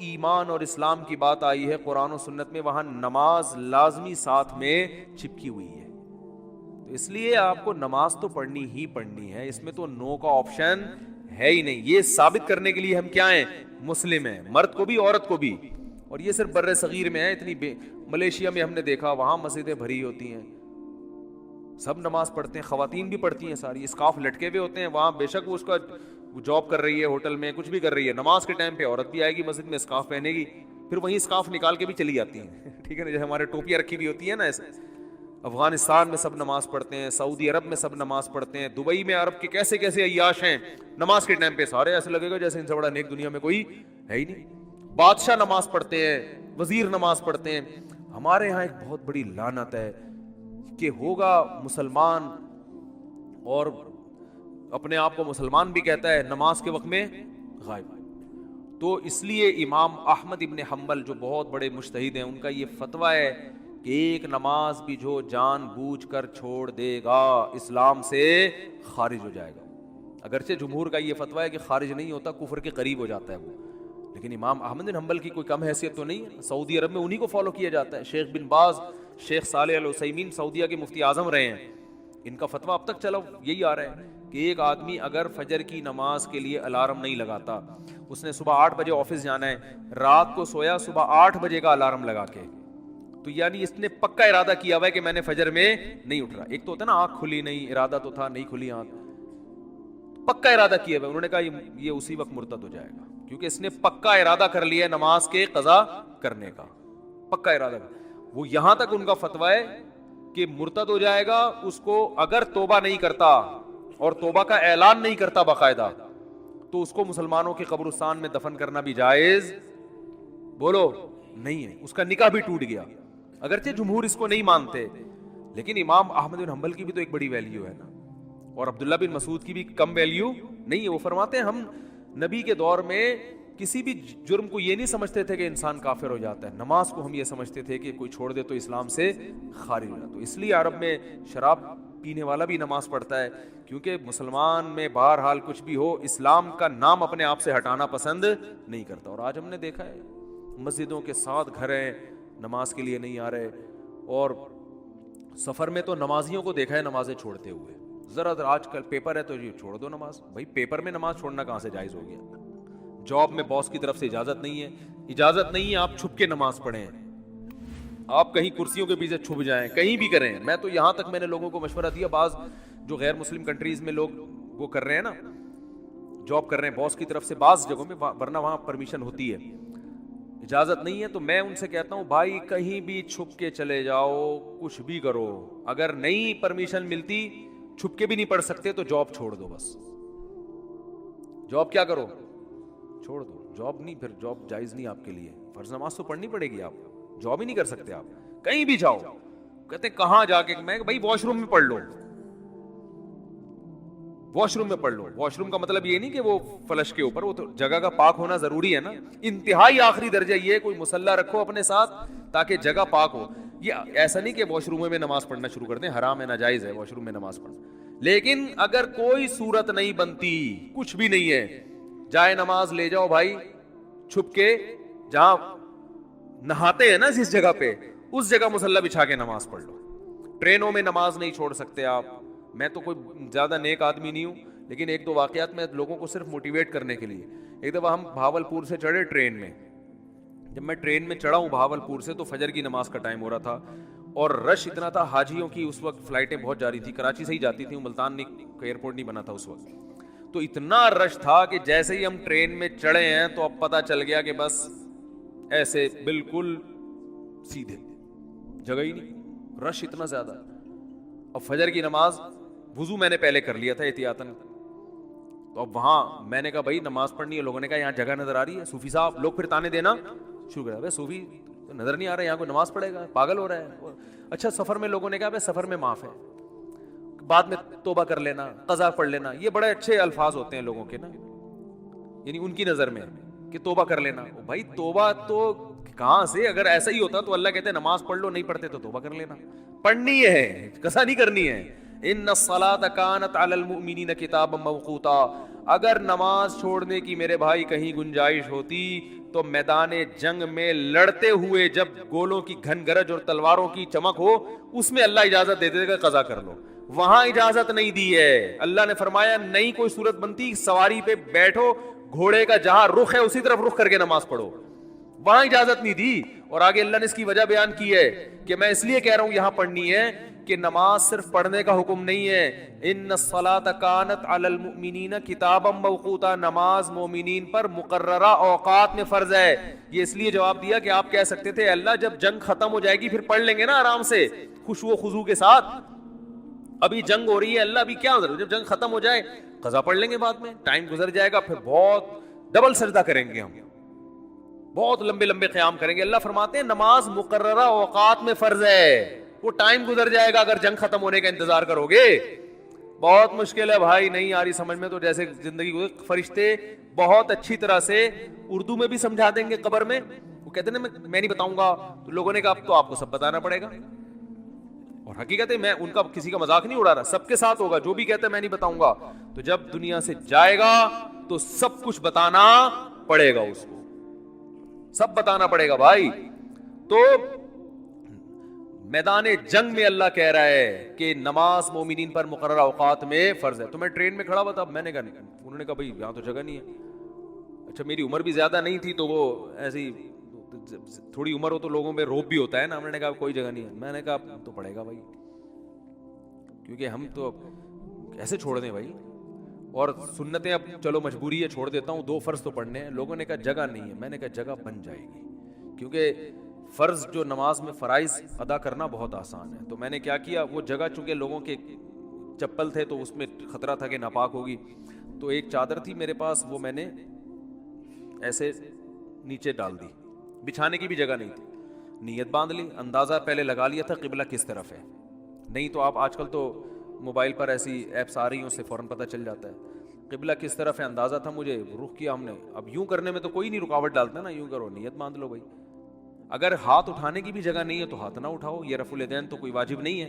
ایمان اور اسلام کی بات آئی ہے قرآن و سنت میں وہاں نماز لازمی ساتھ میں چپکی ہوئی ہے. تو اس لیے آپ کو نماز تو پڑھنی ہی پڑھنی ہے, اس میں تو نو کا آپشن ہے ہی نہیں. یہ ثابت کرنے کے لیے ہم کیا ہیں, مسلم ہیں, مرد کو بھی عورت کو بھی. اور یہ صرف بر صغیر میں ہے. ملیشیا میں ہم نے دیکھا وہاں مسجدیں بھری ہوتی ہیں, سب نماز پڑھتے ہیں, خواتین بھی پڑھتی ہیں ساری, اسکارف لٹکے ہوئے ہوتے ہیں وہاں, بے شک وہ اس کا جاب کر رہی ہے, ہوٹل میں کچھ بھی کر رہی ہے, نماز کے ٹائم پہ عورت بھی آئے گی مسجد میں, اسکارف پہنے گی, پھر وہیں اسکارف نکال کے بھی چلی جاتی ہیں. ٹھیک ہے نا, جیسے ہمارے ٹوپیاں رکھی ہوئی ہوتی ہیں نا ایسے. افغانستان میں سب نماز پڑھتے ہیں, سعودی عرب میں سب نماز پڑھتے ہیں, دبئی میں عرب کے کیسے کیسے عیاش ہیں, نماز کے ٹائم پہ سارے ایسے لگے گا جیسے ان سے بڑا نیک دنیا میں کوئی ہے ہی نہیں. بادشاہ نماز پڑھتے ہیں, وزیر نماز پڑھتے ہیں. ہمارے ہاں ایک بہت بڑی لعنت ہے کہ ہوگا مسلمان اور اپنے آپ کو مسلمان بھی کہتا ہے, نماز کے وقت میں غائب. تو اس لیے امام احمد ابن حنبل جو بہت بڑے مجتہد ہیں, ان کا یہ فتویٰ ہے کہ ایک نماز بھی جو جان بوجھ کر چھوڑ دے گا اسلام سے خارج ہو جائے گا. اگرچہ جمہور کا یہ فتویٰ ہے کہ خارج نہیں ہوتا, کفر کے قریب ہو جاتا ہے وہ, لیکن امام احمد بن حنبل کی کوئی کم حیثیت تو نہیں ہے. سعودی عرب میں انہی کو فالو کیا جاتا ہے. شیخ بن باز, شیخ صالح العثیمین سعودیہ کے مفتی اعظم رہے ہیں, ان کا فتویٰ اب تک چلا یہی آ رہا ہے کہ ایک آدمی اگر فجر کی نماز کے لیے الارم نہیں لگاتا, اس نے صبح 8 بجے آفس جانا ہے, رات کو سویا صبح 8 بجے کا الارم لگا کے, تو یعنی اس نے پکا ارادہ کیا ہوا ہے کہ میں نے فجر میں نہیں اٹھ رہا. ایک تو ہوتا ہے نا آنکھ کھلی نہیں, ارادہ تو تھا, نہیں کھلی آنکھ, پکا ارادہ کیا ہوا. انہوں نے کہا یہ اسی وقت مرتد ہو جائے گا, کیونکہ اس نے پکا ارادہ کر لیا ہے نماز کے قضا کرنے کا, پکا ارادہ. وہ یہاں تک ان کا فتویٰ ہے کہ مرتد ہو جائے گا اس کو اگر توبہ نہیں کرتا اور توبہ کا اعلان نہیں کرتا باقاعدہ, تو اس کو مسلمانوں کے قبرستان میں دفن کرنا بھی جائز بولو نہیں ہے, اس کا نکاح بھی ٹوٹ گیا. اگرچہ جمہور اس کو نہیں مانتے, لیکن امام احمد بن حنبل کی بھی تو ایک بڑی ویلیو ہے نا, اور عبداللہ بن مسعود کی بھی کم ویلیو نہیں ہے. وہ فرماتے ہیں ہم نبی کے دور میں کسی بھی جرم کو یہ نہیں سمجھتے تھے کہ انسان کافر ہو جاتا ہے, نماز کو ہم یہ سمجھتے تھے کہ کوئی چھوڑ دے تو اسلام سے خارج ہو جاتا. تو اس لیے عرب میں شراب پینے والا بھی نماز پڑھتا ہے, کیونکہ مسلمان میں بہرحال کچھ بھی ہو اسلام کا نام اپنے آپ سے ہٹانا پسند نہیں کرتا. اور آج ہم نے دیکھا ہے مسجدوں کے ساتھ گھر ہیں, نماز کے لیے نہیں آ رہے, اور سفر میں تو نمازیوں کو دیکھا ہے نمازیں چھوڑتے ہوئے. ذرا آج کل پیپر ہے تو یہ چھوڑ دو نماز. بھائی پیپر میں نماز چھوڑنا کہاں سے جائز ہو گیا؟ جاب میں باس کی طرف سے اجازت نہیں ہے, اجازت نہیں ہے آپ چھپ کے نماز پڑھیں, آپ کہیں کرسیوں کے پیچھے چھپ جائیں, کہیں بھی کریں. میں تو یہاں تک میں نے لوگوں کو مشورہ دیا, بعض جو غیر مسلم کنٹریز میں لوگ وہ کر رہے ہیں نا, جاب کر رہے ہیں باس کی طرف سے بعض جگہوں میں, ورنہ وہاں پرمیشن ہوتی ہے, اجازت نہیں ہے, تو میں ان سے کہتا ہوں بھائی کہیں بھی چھپ کے چلے جاؤ, کچھ بھی کرو, اگر نہیں پرمیشن ملتی چھپ کے بھی نہیں پڑھ سکتے تو جاب چھوڑ دو. بس جاب کیا کرو, چھوڑ دو. جاب نہیں, پھر جاب جائز نہیں آپ کے لیے. فرض نماز تو پڑھنی پڑے گی, آپ جاب ہی نہیں کر سکتے, آپ کہیں بھی جاؤ. کہتے کہاں جا کے, میں بھائی واش روم میں پڑھ لو, واش روم میں پڑھ لو. واش روم کا مطلب یہ نہیں کہ وہ فلش کے اوپر, وہ تو جگہ کا پاک ہونا ضروری ہے نا. انتہائی آخری درجہ یہ کوئی مصلی رکھو اپنے ساتھ تاکہ جگہ پاک ہو. یہ ایسا نہیں کہ واش روم میں نماز پڑھنا شروع کر دیں, حرام ہے, ناجائز ہے واش روم میں نماز پڑھنا. لیکن اگر کوئی صورت نہیں بنتی, کچھ بھی نہیں ہے, جائے نماز لے جاؤ بھائی چھپ کے, جہاں نہاتے ہیں نا جس جگہ پہ, اس جگہ مصلی بچھا کے نماز پڑھ لو. ٹرینوں میں نماز نہیں چھوڑ سکتے آپ. میں تو کوئی زیادہ نیک آدمی نہیں ہوں, لیکن ایک دو واقعات میں لوگوں کو صرف موٹیویٹ کرنے کے لیے. ایک دفعہ ہم بھاولپور سے چڑھے ٹرین میں, جب میں ٹرین میں چڑھا ہوں بھاولپور سے تو فجر کی نماز کا ٹائم ہو رہا تھا, اور رش اتنا تھا, حاجیوں کی اس وقت فلائٹیں بہت جا رہی تھی, کراچی سے ہی جاتی تھیں, ملتان ایئرپورٹ نہیں بنا تھا اس وقت. تو اتنا رش تھا کہ جیسے ہی ہم ٹرین میں چڑھے ہیں تو اب پتہ چل گیا کہ بس ایسے بالکل سیدھے, جگہ ہی نہیں, رش اتنا زیادہ. اب فجر کی نماز وضو میں نے پہلے کر لیا تھا احتیاطاً, تو اب وہاں میں نے کہا بھائی نماز پڑھنی ہے. لوگوں نے کہا یہاں جگہ نظر آ رہی ہے, صوفی صاحب, لوگ پھر تانے دینا شروع کر دیا, صوفی نظر نہیں آ رہا ہے, یہاں کوئی نماز پڑھے گا, پاگل ہو رہا ہے. اچھا سفر میں لوگوں نے کہا بھائی سفر میں معاف ہے, بعد میں توبہ کر لینا, قضا پڑھ لینا. یہ بڑے اچھے الفاظ ہوتے ہیں لوگوں کے نا, یعنی ان کی نظر میں کہ توبہ کر لینا. بھائی توبہ تو کہاں سے, اگر ایسا ہی ہوتا تو اللہ کہتے ہیں نماز پڑھ لو, نہیں پڑھتے تو توبہ کر لینا. پڑھنی ہے, قضا نہیں کرنی ہے. ان الصلاۃ کانت علی المؤمنین کتابا موقوتا، اگر نماز چھوڑنے کی میرے بھائی کہیں گنجائش ہوتی تو میدان جنگ میں لڑتے ہوئے جب گولوں کی گھن گرج اور تلواروں کی چمک ہو اس میں اللہ اجازت دے دے گا قضا کر لو. وہاں اجازت نہیں دی ہے. اللہ نے فرمایا نہیں کوئی صورت بنتی سواری پہ بیٹھو, گھوڑے کا جہاں رخ ہے اسی طرف رخ کر کے نماز پڑھو, وہاں اجازت نہیں دی. اور آگے اللہ نے اس کی وجہ بیان کی ہے کہ میں اس لیے کہہ رہا ہوں یہاں پڑھنی ہے کہ نماز صرف پڑھنے کا حکم نہیں ہے. ان الصلاۃ کانت علی المؤمنین کتابا موقوتا, نماز مومنین پر مقررہ اوقات میں فرض ہے. یہ اس لیے جواب دیا کہ آپ کہہ سکتے تھے اللہ جب جنگ ختم ہو جائے گی پھر پڑھ لیں گے نا آرام سے خشوع و خضوع کے ساتھ, ابھی جنگ ہو رہی ہے اللہ ابھی کیا ضرور, جب جنگ ختم ہو جائے قضا پڑھ لیں گے بعد میں, ٹائم گزر جائے گا پھر بہت ڈبل سجدہ کریں گے ہم, بہت لمبے لمبے قیام کریں گے. اللہ فرماتے ہیں نماز مقررہ اوقات میں فرض ہے, وہ ٹائم گزر جائے گا اگر جنگ ختم ہونے کا انتظار کرو گے. بہت مشکل ہے بھائی, نہیں آ رہی سمجھ میں تو جیسے زندگی گزر, فرشتے بہت اچھی طرح سے اردو میں بھی سمجھا دیں گے قبر میں. وہ کہتے ہیں میں نہیں بتاؤں گا, تو لوگوں نے کہا اب تو آپ کو سب بتانا پڑے گا. اور حقیقت ہے میں ان کا کسی کا مذاق نہیں اڑا رہا, سب کے ساتھ ہوگا. جو بھی کہتا ہے میں نہیں بتاؤں گا تو جب دنیا سے جائے گا تو سب کچھ بتانا پڑے گا, اس کو سب بتانا پڑے گا بھائی. تو میدان جنگ میں اللہ کہہ رہا ہے کہ نماز مومنین پر مقررہ اوقات میں فرض ہے. تو میں ٹرین میں کھڑا ہوا تھا, میں نے کہا نہیں, انہوں نے کہا بھائی یہاں تو جگہ نہیں ہے. اچھا میری عمر بھی زیادہ نہیں تھی تو وہ ایسی تھوڑی عمر ہو تو لوگوں میں روب بھی ہوتا ہے نا, انہوں نے کہا کوئی جگہ نہیں ہے. میں نے کہا تو پڑے گا بھائی, کیونکہ ہم تو ایسے چھوڑ دیں بھائی, اور سنتیں اب چلو مجبوری ہے چھوڑ دیتا ہوں, 2 فرض تو پڑھنے ہیں. لوگوں نے کہا جگہ نہیں ہے, میں نے کہا جگہ بن جائے گی, کیونکہ فرض جو نماز میں فرائض ادا کرنا بہت آسان ہے. تو میں نے کیا کیا, وہ جگہ چونکہ لوگوں کے چپل تھے تو اس میں خطرہ تھا کہ ناپاک ہوگی, تو ایک چادر تھی میرے پاس, وہ میں نے ایسے نیچے ڈال دی, بچھانے کی بھی جگہ نہیں تھی. نیت باندھ لی, اندازہ پہلے لگا لیا تھا قبلہ کس طرف ہے, نہیں تو آپ آج کل تو موبائل پر ایسی ایپس آ رہی ہیں اس سے فوراً پتہ چل جاتا ہے. قبلہ کس طرف ہے اندازہ تھا مجھے, رخ کیا ہم نے. اب یوں کرنے میں تو کوئی نہیں رکاوٹ ڈالتا نا, یوں کرو نیت باندھ لو بھائی. اگر ہاتھ اٹھانے کی بھی جگہ نہیں ہے تو ہاتھ نہ اٹھاؤ, یہ رفع الیدین تو کوئی واجب نہیں ہے.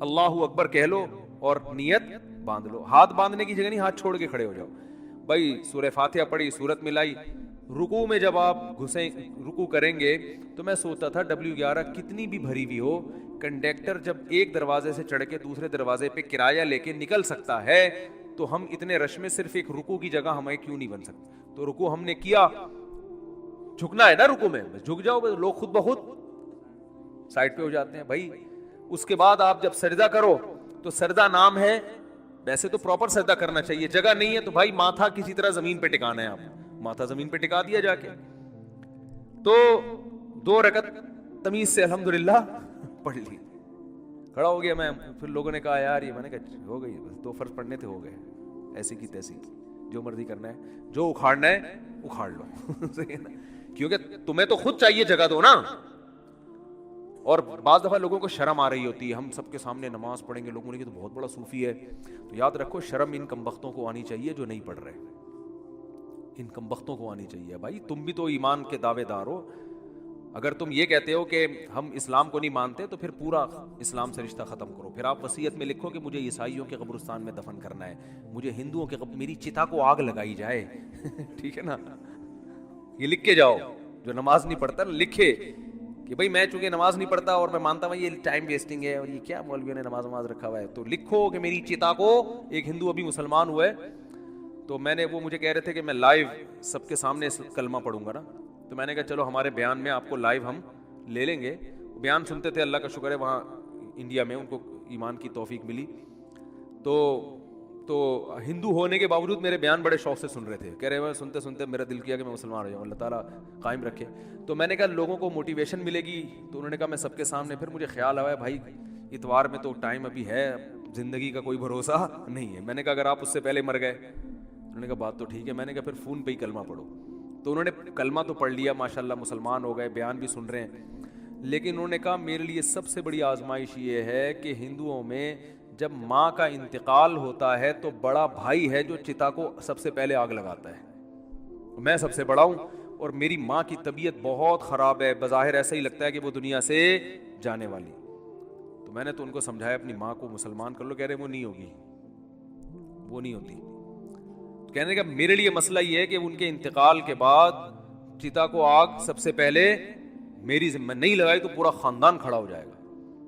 اللہ اکبر کہہ لو اور نیت باندھ لو. ہاتھ باندھنے کی جگہ نہیں, ہاتھ چھوڑ کے کھڑے ہو جاؤ بھائی. سورہ فاتحہ پڑھی, سورت ملائی, رکوع میں جب آپ گھسیں رکوع کریں گے تو میں سوچتا تھا W11 کتنی بھی بھری ہوئی ہو, کنڈکٹر جب ایک دروازے سے چڑھ کے دوسرے دروازے پہ کرایہ لے کے نکل سکتا ہے تو ہم اتنے رش میں صرف ایک رکوع کی جگہ ہمیں کیوں نہیں بن سکتی. تو رکوع ہم نے کیا, جھکنا ہے نا رکوع میں, جھک جاؤ, لوگ خود بخود سائڈ پہ ہو جاتے ہیں بھائی. اس کے بعد آپ جب سجدہ کرو تو سجدہ نام ہے, ویسے تو پراپر سجدہ کرنا چاہیے, جگہ نہیں ہے تو بھائی ماتھا کسی طرح زمین پہ ٹکانا ہے, آپ ماتھا زمین پہ ٹکا دیا جا کے. تو 2 رکعت تمیز سے الحمدللہ پڑھ لی, کھڑا ہو گیا میں. پھر لوگوں نے کہا یار یہ, میں نے کہا ہو گئی, 2 فرض پڑھنے تھے ہو گئے, ایسی کی تیسی, جو مرضی کرنا ہے, جو اکھاڑنا ہے اکھاڑ لو کیونکہ تمہیں تو خود چاہیے جگہ دو نا. اور بعض دفعہ لوگوں کو شرم آ رہی ہوتی ہے, ہم سب کے سامنے نماز پڑھیں گے, لوگوں نے کہ تو بہت بڑا صوفی ہے. تو یاد رکھو شرم ان کمبختوں کو آنی چاہیے جو نہیں پڑھ رہے, ان کمبختوں کو آنی چاہیے بھائی. تم بھی تو ایمان کے دعوے دار ہو, اگر تم یہ کہتے ہو کہ ہم اسلام کو نہیں مانتے تو پھر پورا اسلام سے رشتہ ختم کرو. پھر آپ وصیت میں لکھو کہ مجھے عیسائیوں کے قبرستان میں دفن کرنا ہے, مجھے ہندوؤں کے میری چتا کو آگ لگائی جائے ٹھیک ہے نا, یہ لکھ کے جاؤ. جو نماز نہیں پڑھتا لکھے کہ بھائی میں چونکہ نماز نہیں پڑھتا اور میں مانتا ہوں یہ ٹائم ویسٹنگ ہے اور یہ کیا مولویوں نے نماز رکھا ہوا ہے, تو لکھو کہ میری چتا کو, ایک ہندو ابھی مسلمان ہوا ہے تو میں نے, وہ مجھے کہہ رہے تھے کہ میں لائیو سب کے سامنے کلمہ پڑھوں گا نا, تو میں نے کہا چلو ہمارے بیان میں آپ کو لائیو ہم لے لیں گے. بیان سنتے تھے, اللہ کا شکر ہے وہاں انڈیا میں ان کو ایمان کی توفیق ملی, تو ہندو ہونے کے باوجود میرے بیان بڑے شوق سے سن رہے تھے, کہہ رہے ہیں سنتے سنتے میرا دل کیا کہ میں مسلمان ہو جاؤں, اللہ تعالیٰ قائم رکھے. تو میں نے کہا لوگوں کو موٹیویشن ملے گی, تو انہوں نے کہا میں سب کے سامنے. پھر مجھے خیال آیا بھائی اتوار میں تو ٹائم ابھی ہے, زندگی کا کوئی بھروسہ نہیں ہے. میں نے کہا اگر آپ اس سے پہلے مر گئے, انہوں نے کہا بات تو ٹھیک ہے. میں نے کہا پھر فون پہ ہی کلمہ پڑھو. تو انہوں نے کلمہ تو پڑھ لیا ماشاءاللہ, مسلمان ہو گئے, بیان بھی سن رہے ہیں. لیکن انہوں نے کہا میرے لیے سب سے بڑی آزمائش یہ ہے کہ ہندوؤں میں جب ماں کا انتقال ہوتا ہے تو بڑا بھائی ہے جو چتا کو سب سے پہلے آگ لگاتا ہے. میں سب سے بڑا ہوں اور میری ماں کی طبیعت بہت خراب ہے, بظاہر ایسا ہی لگتا ہے کہ وہ دنیا سے جانے والی. تو تو میں نے تو ان کو سمجھایا اپنی ماں کو مسلمان کر لو. کہہ رہے وہ نہیں ہوگی, وہ نہیں ہوتی. کہنے کا میرے لیے مسئلہ یہ ہے کہ ان کے انتقال کے بعد چتا کو آگ سب سے پہلے میری ذمہ نہیں لگائی تو پورا خاندان کھڑا ہو جائے گا.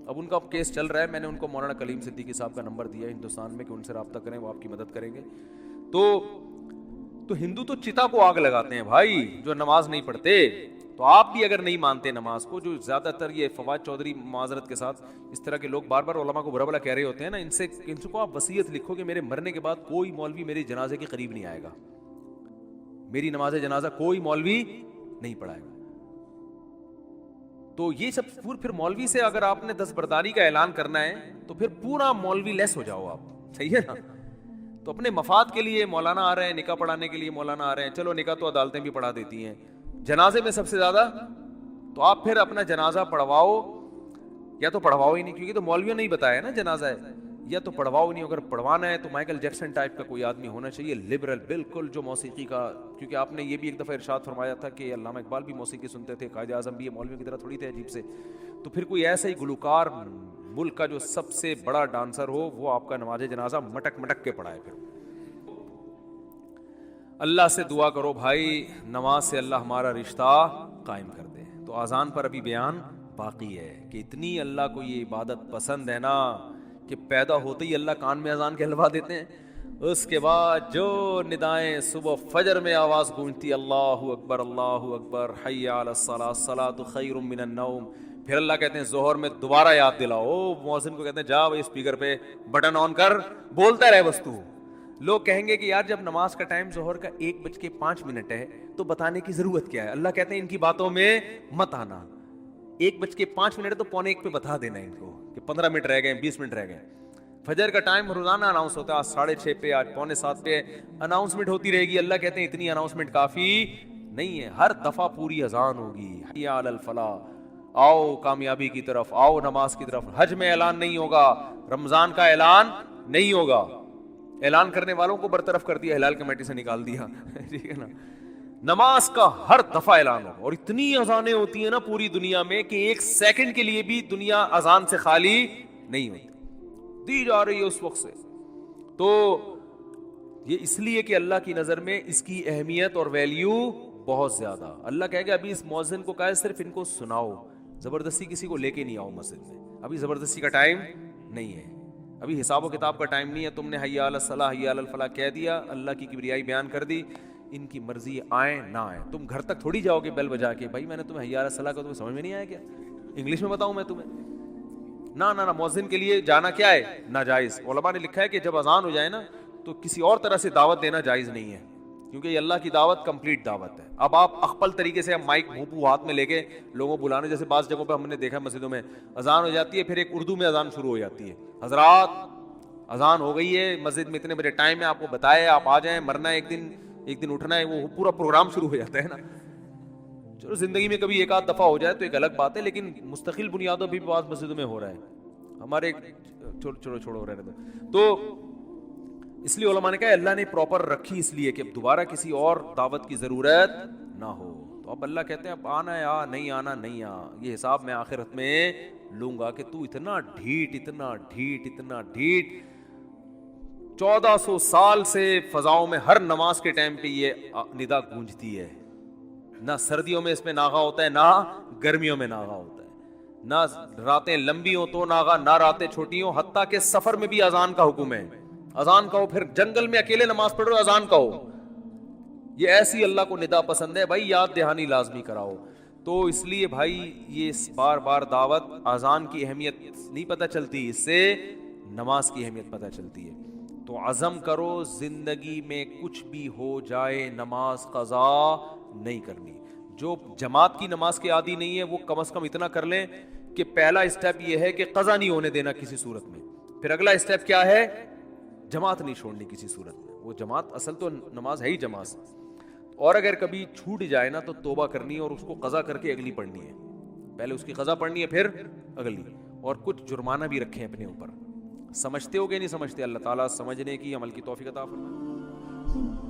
اب ان کا کیس چل رہا ہے. میں نے ان کو مولانا کلیم صدیقی صاحب کا نمبر دیا ہندوستان میں کہ ان سے رابطہ کریں, وہ آپ کی مدد کریں گے. تو ہندو تو چتا کو آگ لگاتے ہیں بھائی, جو نماز نہیں پڑھتے. تو آپ بھی اگر نہیں مانتے نماز کو, جو زیادہ تر یہ فواد چودھری معذرت کے ساتھ اس طرح کے لوگ بار بار علماء کو برا بلا کہہ رہے ہوتے ہیں نا, ان سے کو آپ وصیت لکھو کہ میرے مرنے کے بعد کوئی مولوی میرے جنازے کے قریب نہیں آئے گا, میری نماز جنازہ کوئی مولوی نہیں پڑھائے گا. تو یہ سب پھر مولوی سے اگر آپ نے دستبرداری کا اعلان کرنا ہے تو پھر پورا مولوی لیس ہو جاؤ آپ, صحیح ہے نا. تو اپنے مفاد کے لیے مولانا آ رہے ہیں, نکاح پڑھانے کے لیے مولانا آ رہے ہیں, چلو نکاح تو عدالتیں بھی پڑھا دیتی ہیں, جنازے میں سب سے زیادہ تو آپ پھر اپنا جنازہ پڑھواؤ, یا تو پڑھواؤ ہی نہیں, کیونکہ تو مولویوں نے ہی بتایا نا جنازہ ہے, یا تو پڑھواؤ نہیں. اگر پڑھوانا ہے تو مائیکل جیکسن ٹائپ کا کوئی آدمی ہونا چاہیے, لبرل بالکل, جو موسیقی کا, کیونکہ آپ نے یہ بھی ایک دفعہ ارشاد فرمایا تھا کہ علامہ اقبال بھی موسیقی سنتے تھے, قائد اعظم بھی, مولویوں کی طرح تھوڑی تھے عجیب سے. تو پھر کوئی ایسا ہی گلوکار ملک کا جو سب سے بڑا ڈانسر ہو, وہ آپ کا نماز جنازہ مٹک مٹک کے پڑھائے. پھر اللہ سے دعا کرو بھائی, نماز سے اللہ ہمارا رشتہ قائم کر دے. تو اذان پر ابھی بیان باقی ہے کہ اتنی اللہ کو یہ عبادت پسند ہے نا کہ پیدا ہوتے ہی اللہ کان میں اذان کہلوا دیتے ہیں. اس کے بعد جو ندائیں صبح فجر میں آواز گونجتی, اللہ اکبر اللہ اکبر, حی علی الصلاۃ, الصلاۃ خیر من النوم. پھر اللہ کہتے ہیں ظہر میں دوبارہ یاد دلاؤ, مؤذن کو کہتے ہیں جا بھائی اسپیکر پہ بٹن آن کر, بولتا رہے بس تو. لوگ کہیں گے کہ یار جب نماز کا ٹائم ظہر کا 1:05 ہے تو بتانے کی ضرورت کیا ہے. اللہ کہتے ہیں ان کی باتوں میں مت آنا, 1:05 ہے تو 1:45 پہ بتا دینا ان کو کہ 15 منٹ رہ گئے, 20 منٹ رہ گئے. فجر کا ٹائم روزانہ اناؤنس ہوتا ہے, آج 6:30 پہ, آج 6:45 پہ اناؤنسمنٹ ہوتی رہے گی. اللہ کہتے ہیں اتنی اناؤنسمنٹ کافی نہیں ہے, ہر دفعہ پوری اذان ہوگی, حی علی الفلاح, آؤ کامیابی کی طرف, آؤ نماز کی طرف. حج میں اعلان نہیں ہوگا, رمضان کا اعلان نہیں ہوگا, اعلان کرنے والوں کو برطرف کر دیا, ہلال کمیٹی سے نکال دیا, ٹھیک ہے نا. نماز کا ہر دفعہ اعلان ہوگا, اور اتنی اذانیں ہوتی ہیں نا پوری دنیا میں کہ ایک سیکنڈ کے لیے بھی دنیا اذان سے خالی نہیں ہوتی, دی جا رہی ہے اس وقت سے. تو یہ اس لیے کہ اللہ کی نظر میں اس کی اہمیت اور ویلیو بہت زیادہ. اللہ کہے گا ابھی اس مؤذن کو کہا ہے صرف ان کو سناؤ, زبردستی کسی کو لے کے نہیں آؤ مسجد میں, ابھی زبردستی کا ٹائم نہیں ہے, ابھی حساب و کتاب کا ٹائم نہیں ہے. تم نے حی علی الصلاح حی علی الفلاح کہہ دیا, اللہ کی کبریائی بیان کر دی, ان کی مرضی آئے نہ آئے. تم گھر تک تھوڑی جاؤ گے بیل بجا کے, بھائی میں نے تمہیں حی علی الصلاح کا تمہیں سمجھ میں نہیں آیا کیا, انگلش میں بتاؤں میں تمہیں؟ نہ نہ, مؤذن کے لیے جانا کیا ہے, ناجائز. علماء نے لکھا ہے کہ جب اذان ہو جائے نا تو کسی اور طرح سے دعوت دینا جائز نہیں ہے, کیونکہ یہ اللہ کی دعوت کمپلیٹ دعوت ہے. اب آپ اخپل طریقے سے مائک منہ ہاتھ میں لے کے لوگوں بلانے, جیسے بعض جگہوں پہ ہم نے دیکھا مسجدوں میں اذان ہو جاتی ہے, پھر ایک اردو میں اذان شروع ہو جاتی ہے, حضرات اذان ہو گئی ہے, مسجد میں اتنے بجے ٹائم ہے, آپ کو بتایا آپ آ جائیں, مرنا ہے ایک دن اٹھنا ہے, وہ پورا پروگرام شروع ہو جاتا ہے نا. چلو زندگی میں کبھی ایک آدھ دفعہ ہو جائے تو ایک الگ بات ہے, لیکن مستقل بنیادوں پہ بھی بعض مسجدوں میں ہو رہا ہے. ہمارے چھوڑو رہنے دو. تو اس لیے علماء نے کہا اللہ نے پراپر رکھی اس لیے کہ اب دوبارہ کسی اور دعوت کی ضرورت نہ ہو. تو اب اللہ کہتے ہیں اب آنا ہے آ, نہیں آنا نہیں آ, یہ حساب میں آخرت میں لوں گا کہ تو اتنا ڈھیٹ 1400 سال سے فضاؤں میں ہر نماز کے ٹائم پہ یہ ندا گونجتی ہے. نہ سردیوں میں اس میں ناغا ہوتا ہے, نہ گرمیوں میں ناغا ہوتا ہے, نہ راتیں لمبی ہوں تو ناغا, نہ راتیں چھوٹی ہوں. حتیٰ کہ سفر میں بھی اذان کا حکم ہے, اذان کہو. پھر جنگل میں اکیلے نماز پڑھ رہے ہو, اذان کہو. یہ ایسی اللہ کو ندا پسند ہے بھائی, یاد دہانی لازمی کراؤ. تو اس لیے بھائی یہ بار بار دعوت, اذان کی اہمیت نہیں پتہ چلتی, اس سے نماز کی اہمیت پتہ چلتی ہے. تو عزم کرو زندگی میں کچھ بھی ہو جائے نماز قضا نہیں کرنی. جو جماعت کی نماز کے عادی نہیں ہے وہ کم از کم اتنا کر لیں کہ پہلا اسٹیپ یہ ہے کہ قضا نہیں ہونے دینا کسی صورت میں. پھر اگلا اسٹیپ کیا ہے, جماعت نہیں چھوڑنی کسی صورت میں. وہ جماعت اصل تو نماز ہے ہی جماعت, اور اگر کبھی چھوٹ جائے نا تو توبہ کرنی ہے اور اس کو قضا کر کے اگلی پڑھنی ہے. پہلے اس کی قضا پڑھنی ہے پھر اگلی, اور کچھ جرمانہ بھی رکھیں اپنے اوپر. سمجھتے ہو کہ نہیں سمجھتے؟ اللہ تعالیٰ سمجھنے کی عمل کی توفیق عطا فرمائے.